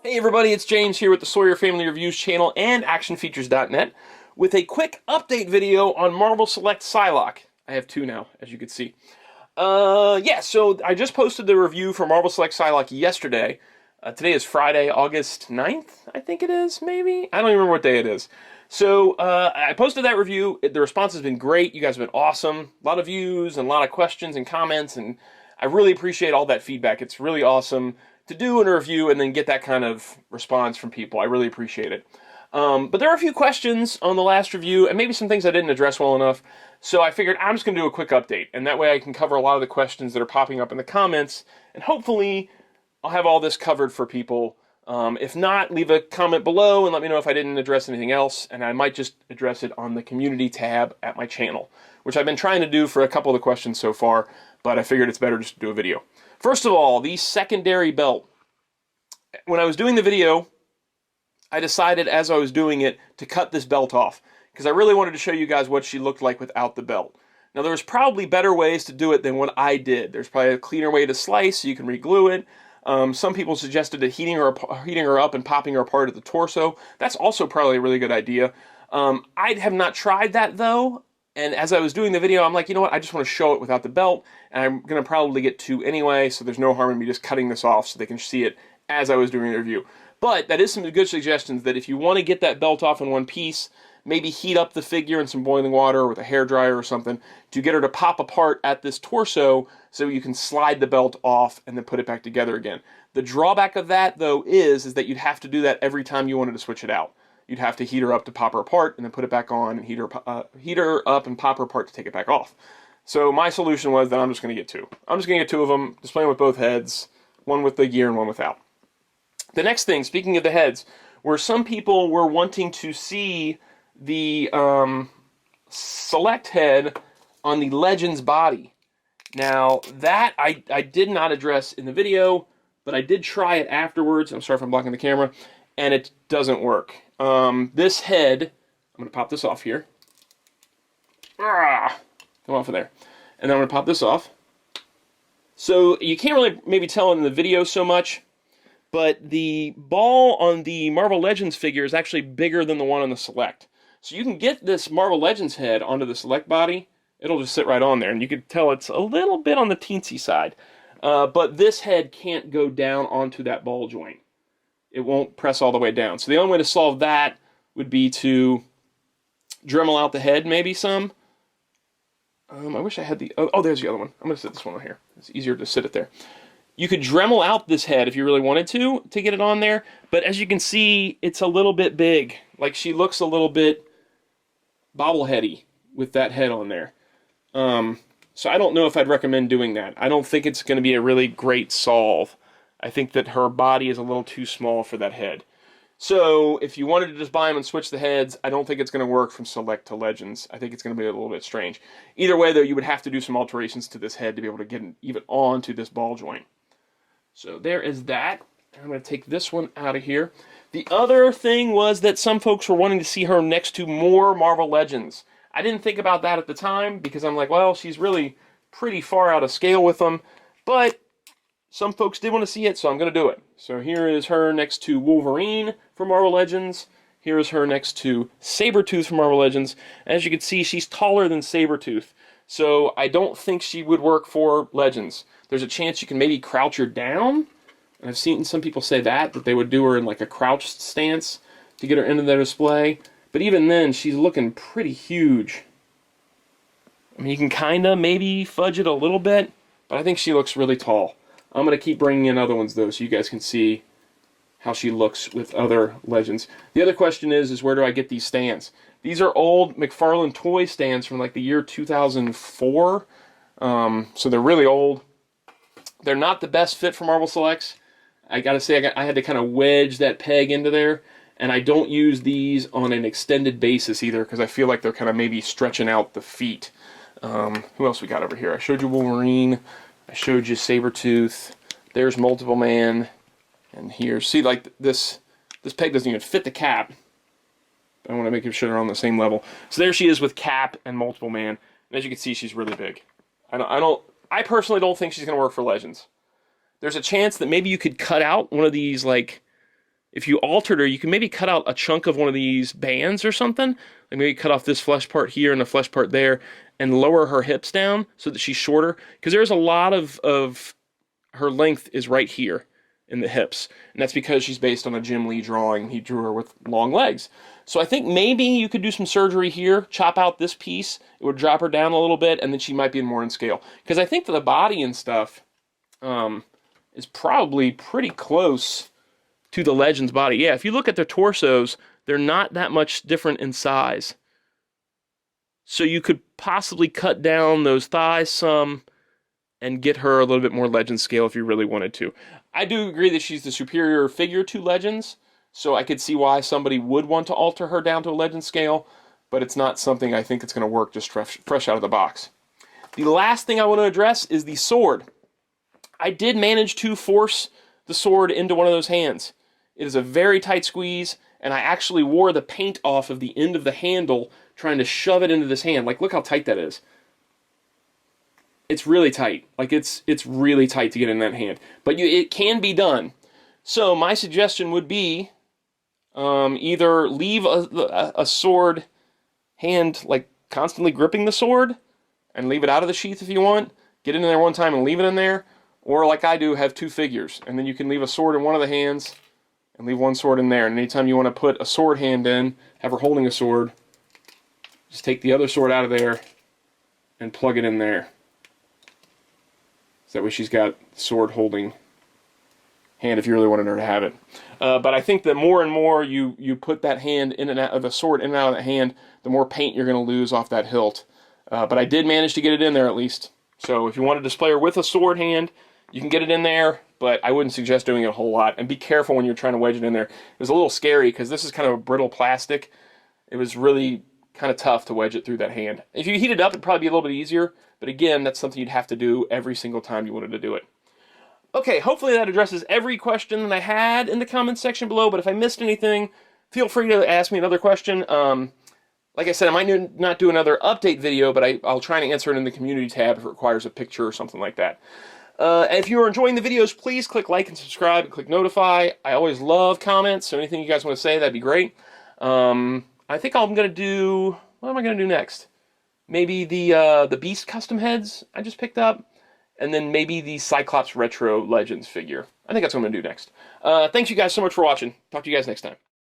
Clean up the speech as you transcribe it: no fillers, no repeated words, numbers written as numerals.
Hey everybody, it's James here with the Sawyer Family Reviews channel and ActionFeatures.net with a quick update video on Marvel Select Psylocke. I have two now, as you can see. So I just posted the review for Marvel Select Psylocke yesterday. Today is Friday, August 9th, I think it is, maybe? I don't even remember what day it is. So I posted that review. The response has been great. You guys have been awesome. A lot of views and a lot of questions and comments, and I really appreciate all that feedback. It's really awesome to do a review and then get that kind of response from people. I really appreciate it. But there are a few questions on the last review and maybe some things I didn't address well enough. So I figured I'm just going to do a quick update, and that way I can cover a lot of the questions that are popping up in the comments, and hopefully I'll have all this covered for people. If not, leave a comment below and let me know if I didn't address anything else, and I might just address it on the community tab at my channel, which I've been trying to do for a couple of the questions so far, but I figured it's better just to do a video. First of all, the secondary belt. When I was doing the video, I decided as I was doing it to cut this belt off, because I really wanted to show you guys what she looked like without the belt. Now, there's probably better ways to do it than what I did. There's probably a cleaner way to slice, so you can re-glue it. Some people suggested heating her up and popping her apart at the torso. That's also probably a really good idea. I have not tried that, though. And as I was doing the video, I'm like, you know what? I just want to show it without the belt. And I'm going to probably get two anyway, so there's no harm in me just cutting this off so they can see it as I was doing the review. But that is some good suggestions that if you want to get that belt off in one piece, maybe heat up the figure in some boiling water with a hairdryer or something to get her to pop apart at this torso so you can slide the belt off and then put it back together again. The drawback of that, though, is that you'd have to do that every time you wanted to switch it out. You'd have to heat her up to pop her apart and then put it back on and heat her up and pop her apart to take it back off. So my solution was that I'm just going to get two. I'm just going to get two of them, display them with both heads, one with the gear and one without. The next thing, speaking of the heads, where some people were wanting to see the Select head on the Legends body. Now, that I did not address in the video, but I did try it afterwards. I'm sorry if I'm blocking the camera, and it doesn't work. This head, I'm going to pop this off here. Come off of there. And then I'm going to pop this off. So you can't really maybe tell in the video so much, but the ball on the Marvel Legends figure is actually bigger than the one on the Select. So you can get this Marvel Legends head onto the Select body. It'll just sit right on there, and you can tell it's a little bit on the teensy side. But this head can't go down onto that ball joint. It won't press all the way down. So the only way to solve that would be to Dremel out the head maybe some. I wish I had the... Oh, there's the other one. I'm going to sit this one on here. It's easier to sit it there. You could Dremel out this head if you really wanted to get it on there. But as you can see, it's a little bit big. Like, she looks a little bit bobbleheady with that head on there. So I don't know if I'd recommend doing that. I don't think it's going to be a really great solve. I think that her body is a little too small for that head. So if you wanted to just buy them and switch the heads, I don't think it's going to work from Select to Legends. I think it's going to be a little bit strange. Either way, though, you would have to do some alterations to this head to be able to get it even onto this ball joint. So there is that. I'm going to take this one out of here. The other thing was that some folks were wanting to see her next to more Marvel Legends. I didn't think about that at the time because I'm like, well, she's really pretty far out of scale with them. But some folks did want to see it, so I'm going to do it. So here is her next to Wolverine for Marvel Legends. Here is her next to Sabretooth for Marvel Legends. As you can see, she's taller than Sabretooth. So I don't think she would work for Legends. There's a chance you can maybe crouch her down. I've seen some people say that they would do her in like a crouched stance to get her into their display. But even then, she's looking pretty huge. I mean, you can kind of maybe fudge it a little bit, but I think she looks really tall. I'm going to keep bringing in other ones, though, so you guys can see how she looks with other Legends. The other question is where do I get these stands? These are old McFarlane toy stands from like the year 2004. So they're really old. They're not the best fit for Marvel Selects. I gotta say, I had to kind of wedge that peg into there, and I don't use these on an extended basis either, because I feel like they're kind of maybe stretching out the feet. Who else we got over here? I showed you Wolverine. I showed you Sabretooth. There's Multiple Man. And here, see, like this peg doesn't even fit the Cap. I want to make sure they're on the same level. So there she is with Cap and Multiple Man. And as you can see, she's really big. I personally don't think she's going to work for Legends. There's a chance that maybe you could cut out one of these, like, if you altered her, you can maybe cut out a chunk of one of these bands or something. Like maybe cut off this flesh part here and the flesh part there and lower her hips down so that she's shorter. Because there's a lot of her length is right here in the hips. And that's because she's based on a Jim Lee drawing. He drew her with long legs. So I think maybe you could do some surgery here, chop out this piece. It would drop her down a little bit, and then she might be more in scale. Because I think for the body and stuff is probably pretty close to the Legends body. Yeah, if you look at their torsos, they're not that much different in size. So you could possibly cut down those thighs some and get her a little bit more Legend scale if you really wanted to. I do agree that she's the superior figure to Legends, so I could see why somebody would want to alter her down to a Legend scale, but it's not something I think it's going to work just fresh out of the box. The last thing I want to address is the sword. I did manage to force the sword into one of those hands. It is a very tight squeeze, and I actually wore the paint off of the end of the handle trying to shove it into this hand. Like, look how tight that is. It's really tight. Like, it's really tight to get in that hand. But it can be done. So my suggestion would be either leave a sword hand, like, constantly gripping the sword, and leave it out of the sheath if you want. Get in there one time and leave it in there. Or, like I do, have two figures. And then you can leave a sword in one of the hands and leave one sword in there. And anytime you want to put a sword hand in, have her holding a sword, just take the other sword out of there and plug it in there. So that way she's got sword holding hand if you really wanted her to have it. But I think that more and more you put that hand in and out of the sword in and out of that hand, the more paint you're going to lose off that hilt. But I did manage to get it in there at least. So if you want to display her with a sword hand, you can get it in there, but I wouldn't suggest doing it a whole lot. And be careful when you're trying to wedge it in there. It was a little scary because this is kind of a brittle plastic. It was really kind of tough to wedge it through that hand. If you heat it up, it'd probably be a little bit easier. But again, that's something you'd have to do every single time you wanted to do it. Okay, hopefully that addresses every question that I had in the comments section below. But if I missed anything, feel free to ask me another question. Like I said, I might not do another update video, but I'll try and answer it in the community tab if it requires a picture or something like that. If you're enjoying the videos, please click like and subscribe and click notify. I always love comments, so anything you guys want to say, that'd be great. I think I'm going to do... What am I going to do next? Maybe the Beast custom heads I just picked up, and then maybe the Cyclops Retro Legends figure. I think that's what I'm going to do next. Thanks you guys so much for watching. Talk to you guys next time.